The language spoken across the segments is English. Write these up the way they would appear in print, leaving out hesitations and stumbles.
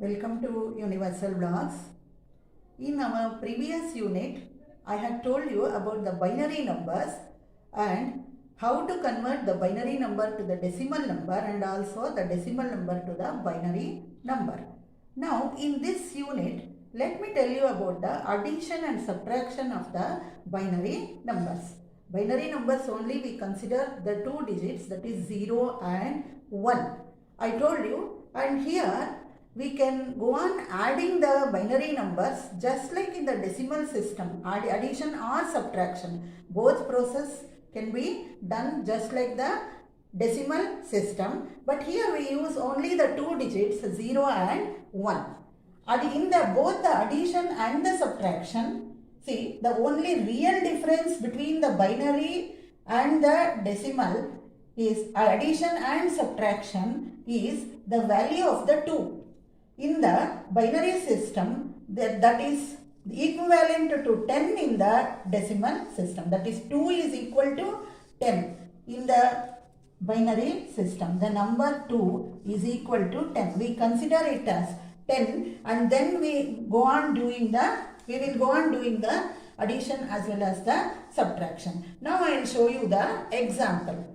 Welcome to Universal Blogs. In our previous unit, I had told you about the binary numbers and how to convert the binary number to the decimal number and also the decimal number to the binary number. Now, in this unit, let me tell you about the addition and subtraction of the binary numbers. Binary numbers only we consider the two digits, that is 0 and 1. I told you, and here we can go on adding the binary numbers just like in the decimal system, addition or subtraction. Both process can be done just like the decimal system, but here we use only the two digits 0 and 1. In both the addition and the subtraction, see, the only real difference between the binary and the decimal is addition and subtraction is the value of the 2. In the binary system, that is equivalent to 10 in the decimal system. That is 2 is equal to 10 in the binary system. The number 2 is equal to 10. We consider it as 10 and then we will go on doing the addition as well as the subtraction. Now I will show you the example.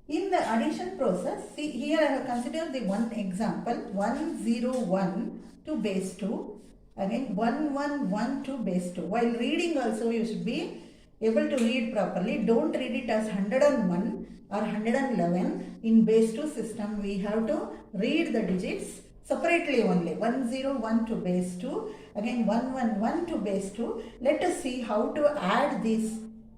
In the addition process, see here I have considered the one example 101 to base 2, again 111 to base 2. While reading also you should be able to read properly. Don't read it as 101 or 111. In base 2 system we have to read the digits separately only. 101 to base 2, again 111 to base 2. Let us see how to add this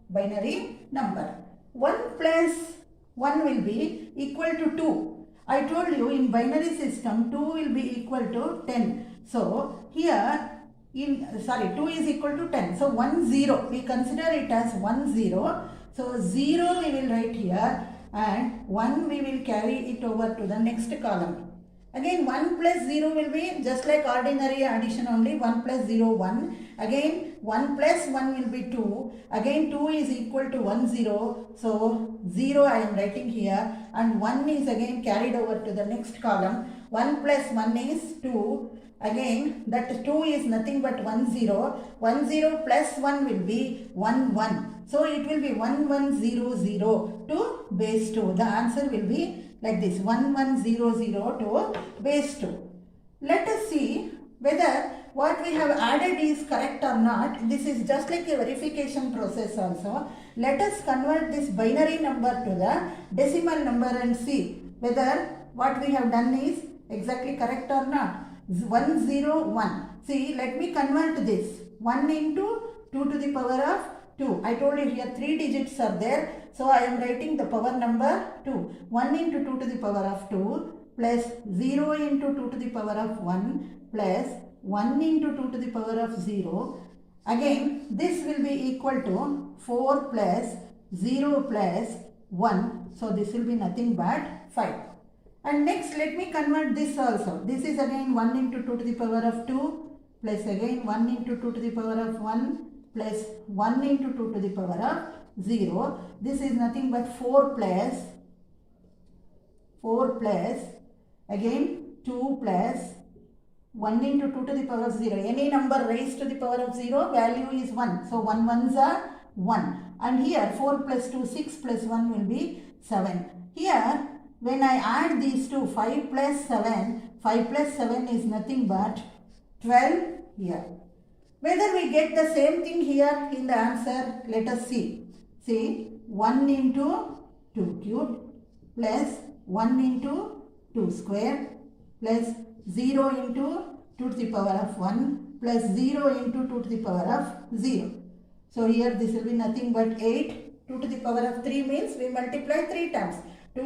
binary number. 1 plus 1 will be equal to 2. I told you in binary system 2 will be equal to 10. So here 2 is equal to 10. So 1 0. We consider it as 1 0. So 0 we will write here and 1 we will carry it over to the next column. Again 1 plus 0 will be just like ordinary addition only. 1 plus 0 1. Again 1 plus 1 will be 2. Again 2 is equal to 1 0. So 0 I am writing here and 1 is again carried over to the next column. 1 plus 1 is 2. Again that 2 is nothing but 1 0. 1 0 plus 1 will be 1 1. So it will be 1 1 0 0 to base 2. The answer will be like this 1 1 0 0 to base 2. Let us see whether what we have added is correct or not. This is just like a verification process also. Let us convert this binary number to the decimal number and see whether what we have done is exactly correct or not. 101. See, let me convert this. 1 into 2 to the power of 2. I told you here 3 digits are there. So I am writing the power number 2. 1 into 2 to the power of 2 plus 0 into 2 to the power of 1 plus 1 into 2 to the power of 0. Again this will be equal to 4 plus 0 plus 1. So this will be nothing but 5. And next let me convert this also. This is again 1 into 2 to the power of 2 plus again 1 into 2 to the power of 1 plus 1 into 2 to the power of 0. This is nothing but 4 plus again 2 plus 1 into 2 to the power of 0. Any number raised to the power of 0, value is 1. So 1 ones are 1. And here 4 plus 2, 6 plus 1 will be 7. Here when I add these two, 5 plus 7 is nothing but 12 here. Whether we get the same thing here in the answer, let us see. See, 1 into 2 cubed plus 1 into 2 square plus 0 into 2 to the power of 1 plus 0 into 2 to the power of 0. So here this will be nothing but 8. 2 to the power of 3 means we multiply 3 times. 2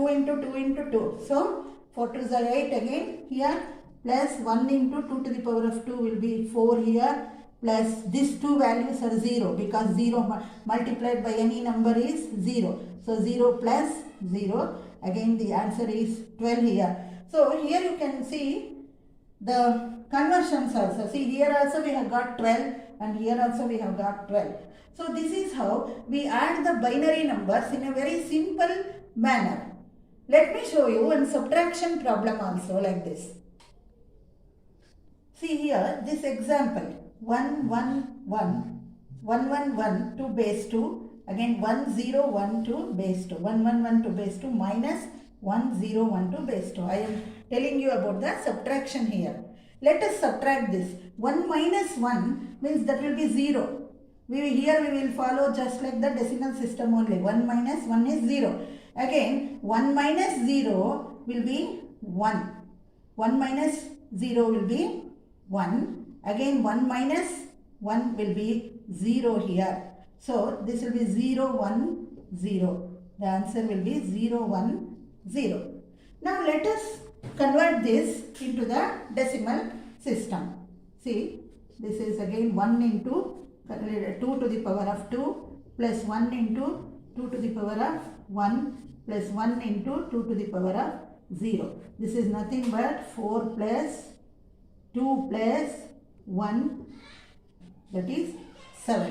into 2 into 2. So 4 2s are 8 again here plus 1 into 2 to the power of 2 will be 4 here plus these two values are 0 because 0 multiplied by any number is 0. So 0 plus 0, again the answer is 12 here. So here you can see the conversions also. See here also we have got 12 and here also we have got 12. So this is how we add the binary numbers in a very simple manner. Let me show you one subtraction problem also like this. See here, this example, 111 to base 2, again 1012 to base 2, 111 to base 2 minus 101 to base 2. I am telling you about the subtraction here. Let us subtract this. 1 minus 1 means that will be 0. Here we will follow just like the decimal system only. 1 minus 1 is 0. Again, 1 minus 0 will be 1. 1 minus 0 will be 1. Again, 1 minus 1 will be 0 here. So, this will be 0, 1, 0. The answer will be 0, 1, 0. Now, let us convert this into the decimal system. See, this is again 1 into 2 to the power of 2 plus 1 into 2 to the power of 1 plus 1 into 2 to the power of 0. This is nothing but 4 plus 2 plus 1, that is 7.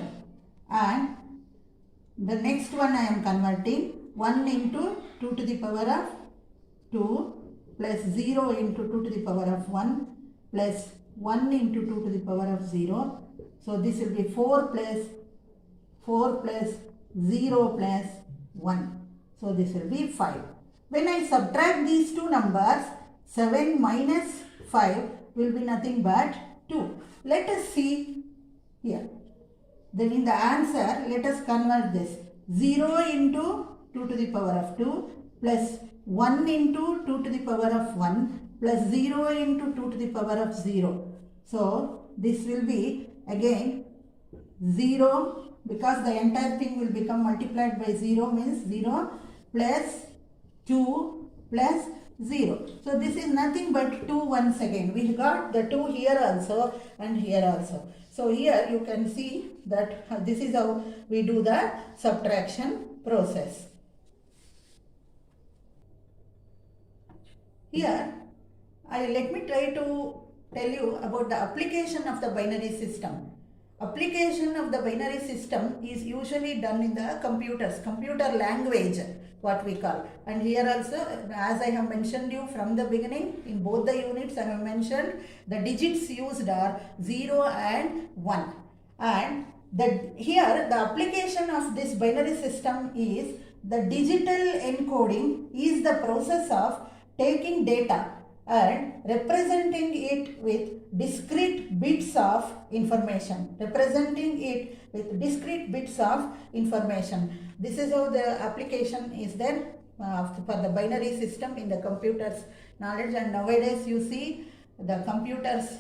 And the next one I am converting 1 into 2 to the power of 2 plus 0 into 2 to the power of 1 plus 1 into 2 to the power of 0. So this will be 4 plus 0 plus 1. So this will be 5. When I subtract these two numbers, 7 minus 5 will be nothing but 2. Let us see here. Then in the answer, let us convert this. 0 into 2 to the power of 2 plus 1 into 2 to the power of 1 plus 0 into 2 to the power of 0. So this will be again 0, because the entire thing will become multiplied by 0 means 0 plus 2 plus 0. So this is nothing but 2 once again. We got the 2 here also and here also. So here you can see that this is how we do the subtraction process. Here, let me try to tell you about the application of the binary system. Application of the binary system is usually done in the computer language, what we call. And here also, as I have mentioned you from the beginning, in both the units I have mentioned, the digits used are 0 and 1. And here the application of this binary system is the digital encoding is the process of taking data and representing it with discrete bits of information. This is how the application is there for the binary system in the computer's knowledge. And nowadays you see the computers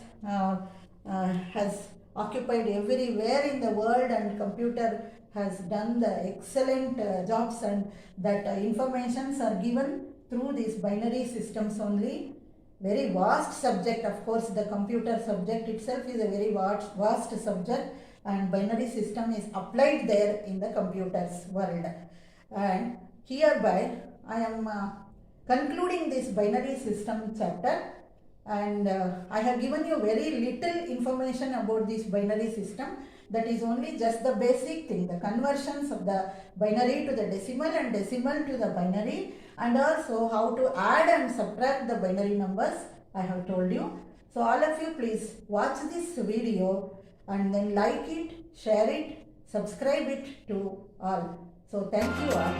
has occupied everywhere in the world, and computer has done the excellent jobs, and that informations are given through these binary systems only. Very vast subject, of course. The computer subject itself is a very vast subject, and binary system is applied there in the computer's world. And hereby I am concluding this binary system chapter, and I have given you very little information about this binary system. That is only just the basic thing, the conversions of the binary to the decimal and decimal to the binary, and also how to add and subtract the binary numbers I have told you. So all of you please watch this video and then like it, share it, subscribe it to all. So thank you all.